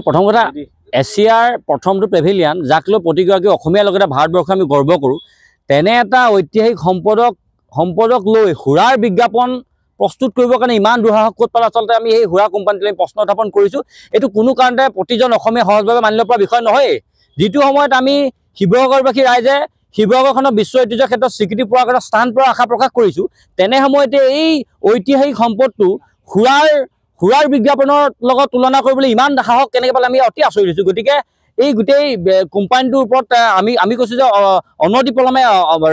প্ৰথম কথা এছিয়াৰ প্ৰথমটো পেভিলিয়ন যাক লৈ প্ৰতিগৰাকী অসমীয়াৰ লগতে ভাৰতবৰ্ষ আমি গৰ্ব কৰোঁ তেনে এটা ঐতিহাসিক সম্পদক লৈ সুৰাৰ বিজ্ঞাপন প্ৰস্তুত কৰিবৰ কাৰণে ইমান দুঃসাহস ক'ত পালে আচলতে আমি এই সুৰা কোম্পানীটোলৈ আমি প্ৰশ্ন উত্থাপন কৰিছোঁ এইটো কোনো কাৰণতে প্ৰতিজন অসমীয়া সহজভাৱে মানি ল'ব পৰা বিষয় নহয় যিটো সময়ত আমি শিৱসাগৰবাসী ৰাইজে শিৱসাগৰখনৰ বিশ্ব ঐতিহ্যৰ ক্ষেত্ৰত স্বীকৃতি পোৱাৰ কাৰণে স্থান পোৱাৰ আশা প্ৰকাশ কৰিছোঁ তেনে সময়তে এই ঐতিহাসিক সম্পদটো সুৰাৰ বিজ্ঞাপনৰ লগত তুলনা কৰিবলৈ ইমান সাহস কেনেকৈ পালে আমি অতি আচৰিত হৈছোঁ গতিকে এই গোটেই কোম্পানীটোৰ ওপৰত আমি কৈছোঁ যে অনতিপলমে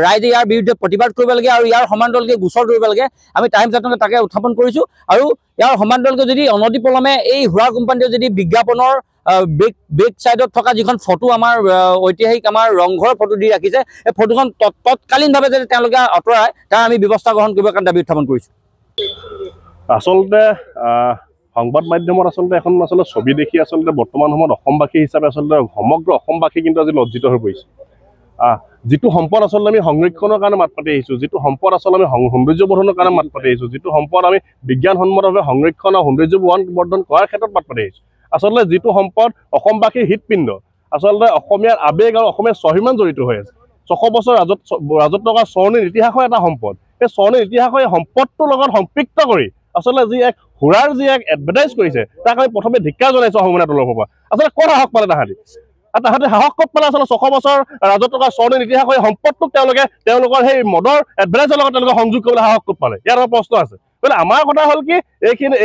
ৰাইজে ইয়াৰ বিৰুদ্ধে প্ৰতিবাদ কৰিব লাগে আৰু ইয়াৰ সমান্তৰালকৈ গোচৰ কৰিব লাগে আমি টাইমছ আটকে তাকে উত্থাপন কৰিছোঁ আৰু ইয়াৰ সমান্তৰালকৈ যদি অনতিপলমে এই সুৰা কোম্পানীটোৱে যদি বিজ্ঞাপনৰ বেক চাইডত থকা যিখন ফটো আমাৰ ঐতিহাসিক আমাৰ ৰংঘৰ ফটো দি ৰাখিছে এই ফটোখন তৎকালীনভাৱে যদি তেওঁলোকে আঁতৰাই তাৰ আমি ব্যৱস্থা গ্ৰহণ কৰিবৰ কাৰণে দাবী উত্থাপন কৰিছোঁ আচলতে সংবাদ মাধ্যমত আচলতে এখন আচলতে ছবি দেখি আচলতে বৰ্তমান সময়ত অসমবাসী হিচাপে আচলতে সমগ্ৰ অসমবাসী কিন্তু আজি লজ্জিত হৈ পৰিছে যিটো সম্পদ আচলতে আমি সংৰক্ষণৰ কাৰণে মাত পাতি আহিছোঁ যিটো সম্পদ আচলতে আমি সৌন্দৰ্যবৰ্ধনৰ কাৰণে মাত পাতি আহিছোঁ যিটো সম্পদ আমি বিজ্ঞানসন্মতভাৱে সংৰক্ষণ আৰু সৌন্দৰ্যবৰ্ধন কৰাৰ ক্ষেত্ৰত মাত পাতি আহিছোঁ আচলতে যিটো সম্পদ অসমবাসীৰ হৃদপিণ্ড আচলতে অসমীয়াৰ আৱেগ আৰু অসমীয়াৰ স্বাভিমান জড়িত হৈ আছে ৬০০ বছৰ ৰাজত্ব কৰা স্বৰ্ণীল ইতিহাসৰ এটা সম্পদ এই স্বৰ্ণীল ইতিহাসৰ এই সম্পদটোৰ লগত সম্পৃক্ত কৰি আচলতে যি এক সুৰাৰ যি এক এডভাৰটাইজ কৰিছে তাক আমি প্ৰথমে ধিক্কাৰ জনাইছোঁ অসমীয়া তৰফৰ পৰা আচলতে ক'ত সাহস পালে তাহাঁতে সাহস ক'ত পালে আচলতে ৬০০ বছৰ ৰাজত্ব কৰা স্বৰ্ণীল ইতিহাসৰ এই সম্পদটোক তেওঁলোকৰ সেই মদৰ এডভাৰটাইজৰ লগত তেওঁলোকে সংযোগ কৰিবলৈ সাহস ক'ত পালে ইয়াৰ এটা প্ৰশ্ন আছে বোলে আমাৰ কথা হ'ল কি এইখিনি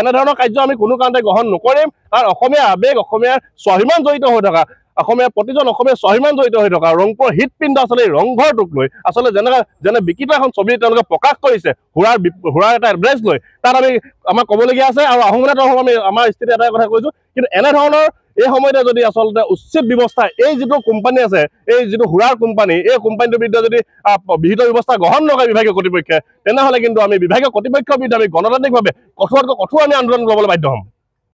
এনেধৰণৰ কাৰ্য আমি কোনো কাৰণতে গ্ৰহণ নকৰিম কাৰণ অসমীয়া আৱেগ অসমীয়াৰ স্বাভিমান জড়িত হৈ থকা প্ৰতিজন অসমীয়া স্বাভিমান জড়িত হৈ থকা ৰংপুৰৰ হৃদপিণ্ড আচলতে এই ৰংঘৰটোক লৈ আচলতে যেনে বিকৃত এখন ছবি তেওঁলোকে প্ৰকাশ কৰিছে সুৰাৰ এটা এডভাৰটাইজ লৈ তাত আমাৰ ক'বলগীয়া আছে আৰু অসমীয়া তৰফৰ আমি আমাৰ স্থিতি এটাই কথা কৈছোঁ কিন্তু এনেধৰণৰ এই সময়তে যদি আচলতে উচিত ব্যৱস্থা এই যিটো কোম্পানী আছে এই যিটো সুৰাৰ কোম্পানী এই কোম্পানীটোৰ বিৰুদ্ধে যদি বিহিত ব্যৱস্থা গ্ৰহণ নকৰে বিভাগীয় কৰ্তৃপক্ষে তেনেহ'লে কিন্তু আমি বিভাগীয় কৰ্তৃপক্ষৰ বিৰুদ্ধে আমি গণতান্ত্ৰিকভাৱে কঠোৰ আমি আন্দোলন ল'বলৈ বাধ্য হ'ম